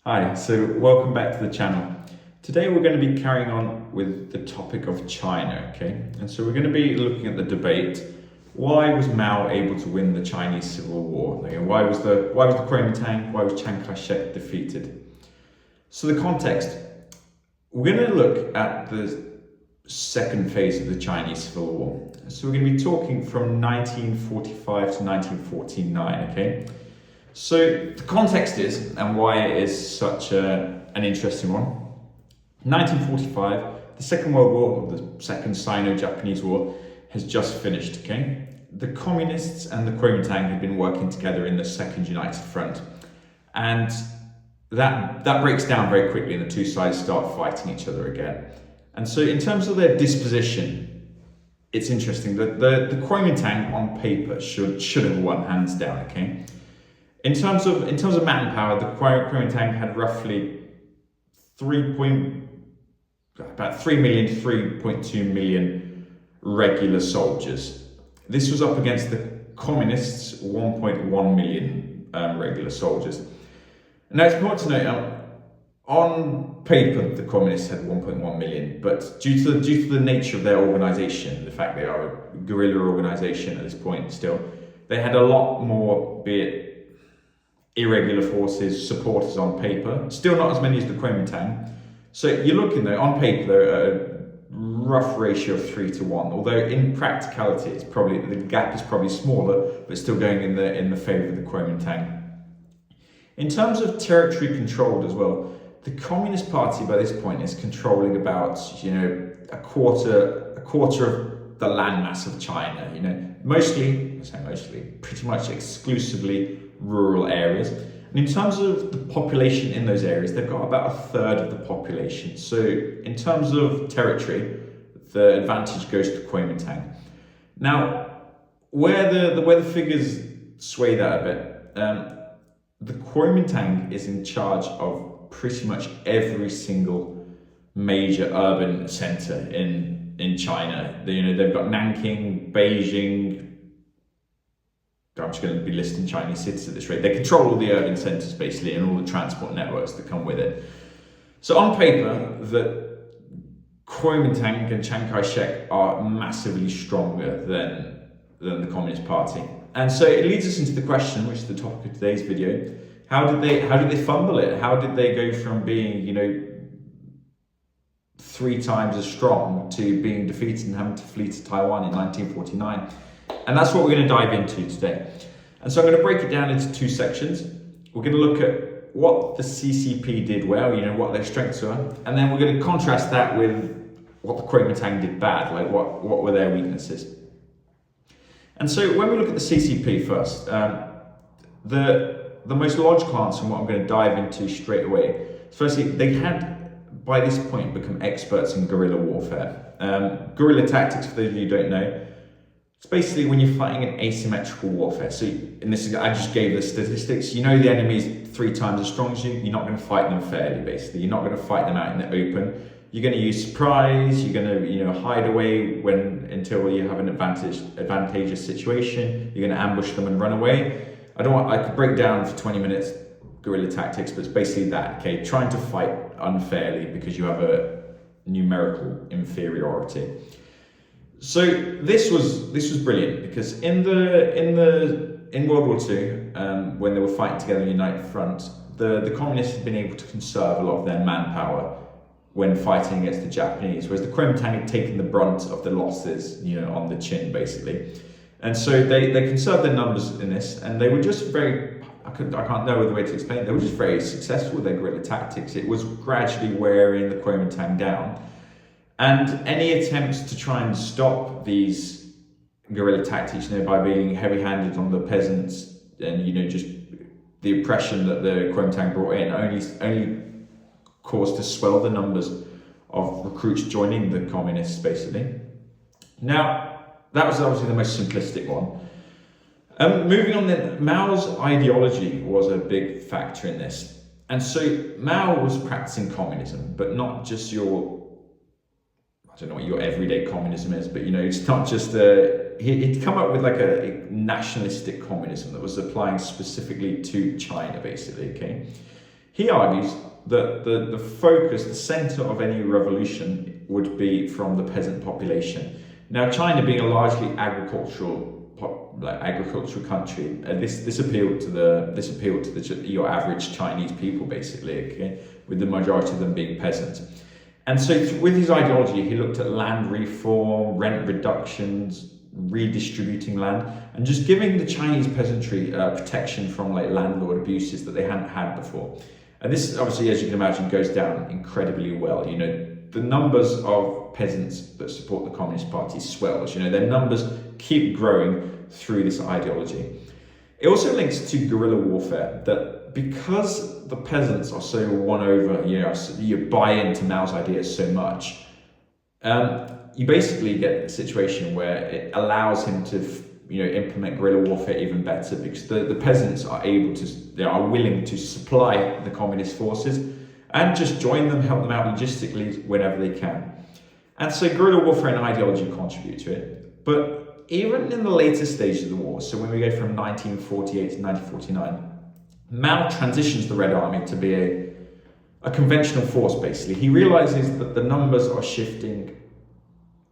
Hi, so welcome back to the channel. Today we're going to be carrying on with the topic of China, okay? And so we're going to be looking at the debate. Why was Mao able to win the Chinese Civil War? Why was the Kuomintang, why was Chiang Kai-shek defeated? So the context, we're going to look at the second phase of the Chinese Civil War. So we're going to be talking from 1945 to 1949, okay? So the context is, and why it is such an interesting one, 1945, the Second World War, or the Second Sino-Japanese War, has just finished, okay? The communists and the Kuomintang had been working together in the Second United Front. And that breaks down very quickly and the two sides start fighting each other again. And so in terms of their disposition, it's interesting that the Kuomintang on paper should have won hands down, okay? In terms of manpower, the Kuomintang had roughly about 3 million to 3.2 million regular soldiers. This was up against the communists' 1.1 million regular soldiers. Now it's important to note, on paper the communists had 1.1 million, but due to the nature of their organisation, the fact they are a guerrilla organisation at this point still, they had a lot more, be it irregular forces, supporters on paper, still not as many as the Kuomintang. So you're looking though, on paper, they're at a rough ratio of 3 to 1, although in practicality, the gap is probably smaller, but still going in the favour of the Kuomintang. In terms of territory controlled as well, the Communist Party by this point is controlling about, a quarter of the landmass of China, pretty much exclusively rural areas. And in terms of the population in those areas, they've got about a third of the population. So in terms of territory, the advantage goes to Kuomintang. Now, where the figures sway that a bit, the Kuomintang is in charge of pretty much every single major urban center in China. They've got Nanking, Beijing. I'm just going to be listing Chinese cities at this rate. They control all the urban centers basically and all the transport networks that come with it. So on paper, the Kuomintang and Chiang Kai-shek are massively stronger than the Communist Party. And so it leads us into the question, which is the topic of today's video. How did they fumble it? How did they go from being, 3 times as strong to being defeated and having to flee to Taiwan in 1949? And that's what we're going to dive into today. And so I'm going to break it down into 2 sections. We're going to look at what the CCP did well, what their strengths were, and then we're going to contrast that with what the Kuomintang did bad, like what were their weaknesses. And so when we look at the CCP first, the most logical answer and what I'm going to dive into straight away, firstly, they had by this point become experts in guerrilla warfare. Guerrilla tactics, for those of you who don't know, it's basically when you're fighting an asymmetrical warfare. So I just gave the statistics. The enemy is 3 times as strong as you. You're not going to fight them fairly, basically. You're not going to fight them out in the open. You're going to use surprise. You're going to hide away until you have an advantageous situation. You're going to ambush them and run away. I could break down for 20 minutes guerrilla tactics, but it's basically that, okay? Trying to fight unfairly because you have a numerical inferiority. So this was brilliant because in World War II, when they were fighting together in the United Front, the communists had been able to conserve a lot of their manpower when fighting against the Japanese, whereas the Kuomintang had taken the brunt of the losses, on the chin basically. And so they conserved their numbers in this, and they were just very, I can't know the way to explain it, they were just very successful with their guerrilla tactics. It was gradually wearing the Kuomintang down. And any attempts to try and stop these guerrilla tactics, by being heavy-handed on the peasants and, just the oppression that the Kuomintang brought in only caused to swell the numbers of recruits joining the communists, basically. Now, that was obviously the most simplistic one. Moving on then, Mao's ideology was a big factor in this. And so Mao was practicing communism, but not just I don't know what your everyday communism is, but it's not just he'd come up with like a nationalistic communism that was applying specifically to China, basically, okay? He argues that the focus, the center of any revolution would be from the peasant population. Now, China being a largely agricultural country, this appealed to your average Chinese people, basically, okay, with the majority of them being peasants. And so with his ideology, he looked at land reform, rent reductions, redistributing land, and just giving the Chinese peasantry protection from like landlord abuses that they hadn't had before. And this obviously, as you can imagine, goes down incredibly well. You know, the numbers of peasants that support the Communist Party swells. You know, their numbers keep growing through this ideology. It also links to guerrilla warfare, that because the peasants are so won over, you know, you buy into Mao's ideas so much, you basically get a situation where it allows him to, you know, implement guerrilla warfare even better, because the peasants are able to, they are willing to supply the communist forces and just join them, help them out logistically whenever they can. And so guerrilla warfare and ideology contribute to it. But even in the later stages of the war, so when we go from 1948 to 1949, Mao transitions the Red Army to be a conventional force, basically. He realizes that the numbers are shifting,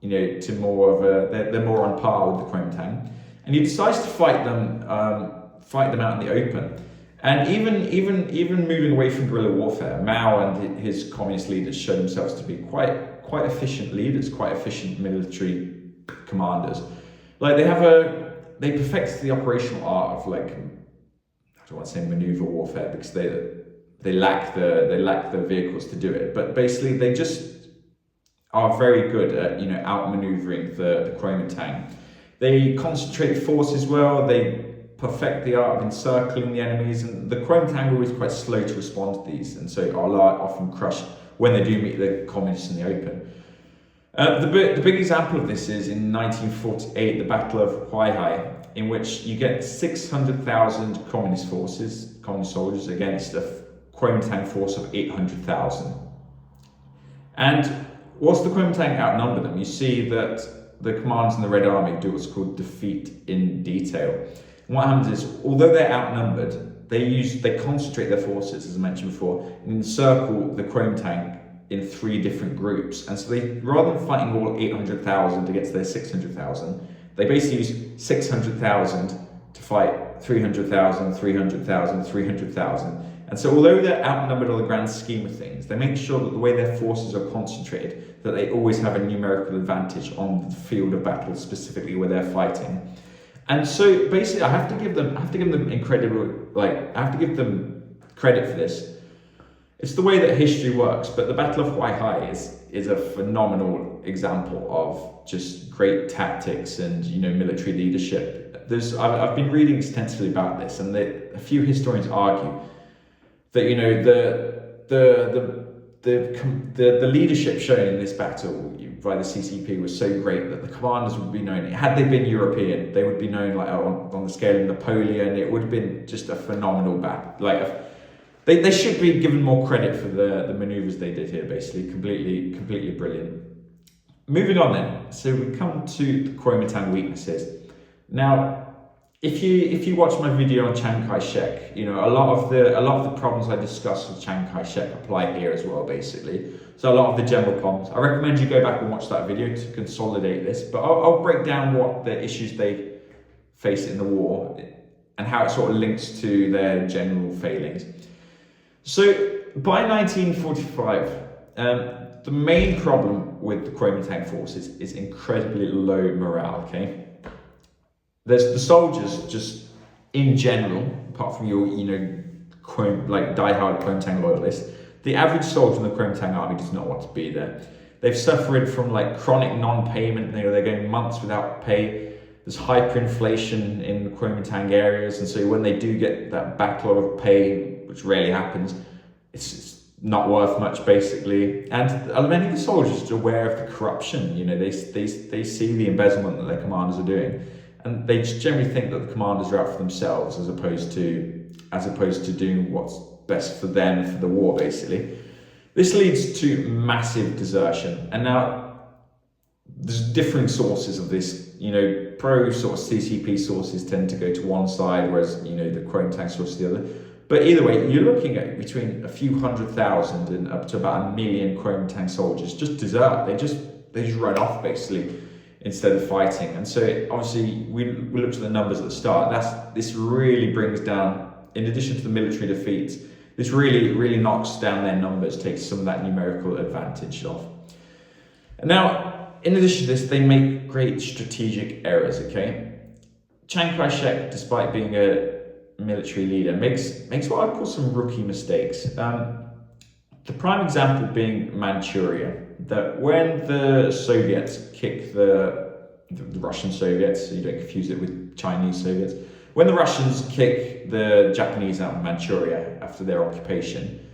you know, to more of they're more on par with the Kuomintang, and he decides to fight them out in the open. And even moving away from guerrilla warfare, Mao and his communist leaders show themselves to be quite efficient leaders, quite efficient military commanders. Like they perfect the operational art of, like, I don't want to say maneuver warfare, because they lack the vehicles to do it, but basically they just are very good at, you know, outmaneuvering the Kuomintang. They concentrate forces well, they perfect the art of encircling the enemies, and the Kuomintang are always quite slow to respond to these, and so are often crushed when they do meet the communists in the open. The big example of this is in 1948, the Battle of Huaihai, in which you get 600,000 communist soldiers against a Kuomintang force of 800,000. And whilst the Kuomintang outnumber them, you see that the commanders in the Red Army do what's called defeat in detail. And what happens is, although they're outnumbered, they concentrate their forces, as I mentioned before, and encircle the Kuomintang in 3 different groups. And so they, rather than fighting all 800,000 against their 600,000, they basically use 600,000 to fight 300,000, 300,000, 300,000. And so although they're outnumbered on the grand scheme of things, they make sure that the way their forces are concentrated, that they always have a numerical advantage on the field of battle, specifically where they're fighting. And so basically I have to give them credit for this. It's the way that history works, but the Battle of Huaihai is a phenomenal example of just great tactics and, you know, military leadership. I've been reading extensively about this, and a few historians argue that, you know, the leadership shown in this battle by the CCP was so great that the commanders would be known. Had they been European, they would be known like on the scale of Napoleon. It would have been just a phenomenal battle. Like, they should be given more credit for the maneuvers they did here. Basically, completely brilliant. Moving on then, so we come to the Kuomintang weaknesses. Now, if you watch my video on Chiang Kai-shek, you know, a lot of the problems I discussed with Chiang Kai-shek apply here as well, basically. So a lot of the general problems. I recommend you go back and watch that video to consolidate this, but I'll break down what the issues they face in the war and how it sort of links to their general failings. So by 1945, the main problem with the Kuomintang forces is incredibly low morale, okay? There's the soldiers, just in general, apart from your, you know, die-hard Kuomintang loyalists, the average soldier in the Kuomintang army does not want to be there. They've suffered from like chronic non-payment. You know, they're going months without pay. There's hyperinflation in the Kuomintang areas, and so when they do get that backlog of pay, which rarely happens, it's not worth much, basically. And many of the soldiers are aware of the corruption. You know, they see the embezzlement that their commanders are doing, and they just generally think that the commanders are out for themselves, as opposed to doing what's best for them and for the war, basically. This leads to massive desertion, and now there's differing sources of this. You know, pro sort of CCP sources tend to go to one side, whereas, you know, the Kuomintang source to the other. But either way, you're looking at between a few 100,000 and up to about 1 million Kuomintang soldiers just desert. They just run off basically instead of fighting. And so obviously we looked at the numbers at the start. This really brings down, in addition to the military defeats, this really knocks down their numbers, takes some of that numerical advantage off. And now, in addition to this, they make great strategic errors, okay? Chiang Kai-shek, despite being a military leader, makes what I call some rookie mistakes. The prime example being Manchuria, that when the Soviets kick the Russian Soviets, so you don't confuse it with Chinese Soviets, when the Russians kick the Japanese out of Manchuria after their occupation,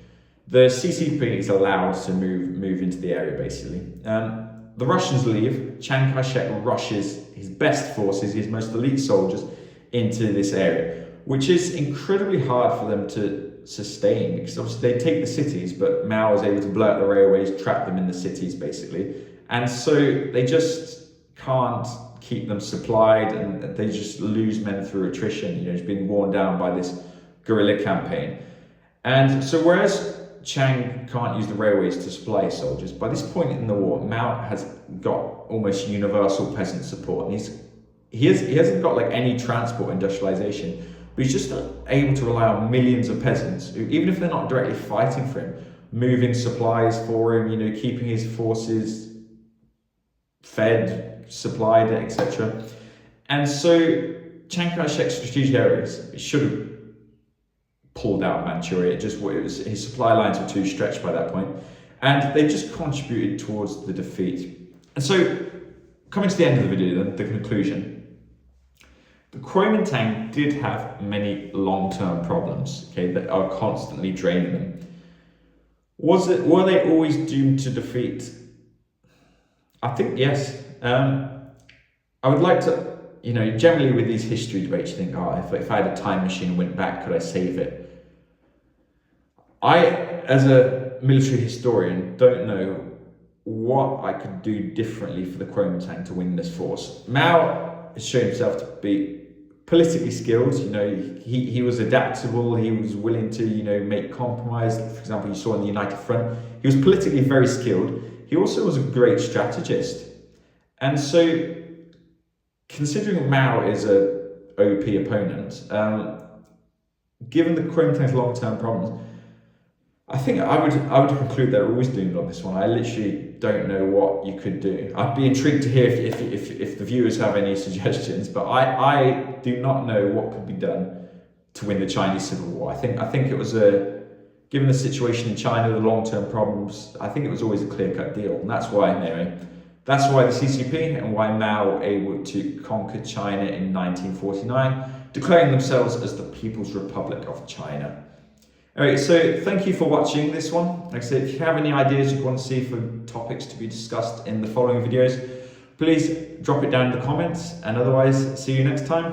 the CCP is allowed to move into the area basically. The Russians leave, Chiang Kai-shek rushes his best forces, his most elite soldiers, into this area, which is incredibly hard for them to sustain, because obviously they take the cities, but Mao is able to blow up the railways, trap them in the cities basically, and so they just can't keep them supplied, and they just lose men through attrition, it's being worn down by this guerrilla campaign. And so whereas Chiang can't use the railways to supply his soldiers, by this point in the war, Mao has got almost universal peasant support, and he hasn't got like any transport industrialization, but he's just able to rely on millions of peasants who, even if they're not directly fighting for him, moving supplies for him, keeping his forces fed, supplied, etc. And so Chiang Kai-shek's strategic errors, it should have pulled out Manchuria. His supply lines were too stretched by that point, and they just contributed towards the defeat. And so, coming to the end of the video, then, the conclusion. The Kuomintang did have many long-term problems, okay, that are constantly draining them. Were they always doomed to defeat? I think yes. I would like to, generally with these history debates, you think, if I had a time machine and went back, could I save it? I, as a military historian, don't know what I could do differently for the Kuomintang to win this force. Mao has shown himself to be politically skilled. He was adaptable. He was willing to, make compromise. For example, you saw in the United Front, he was politically very skilled. He also was a great strategist. And so, considering Mao is a OP opponent, given the Kuomintang's long-term problems, I think I would conclude they're always doomed on this one. I literally don't know what you could do. I'd be intrigued to hear if the viewers have any suggestions, but I do not know what could be done to win the Chinese Civil War. I think it was given the situation in China, the long-term problems, I think it was always a clear-cut deal, and that's why the CCP and why Mao were able to conquer China in 1949, declaring themselves as the People's Republic of China. Alright, so thank you for watching this one. Like I said, if you have any ideas you want to see for topics to be discussed in the following videos, please drop it down in the comments, and otherwise, see you next time.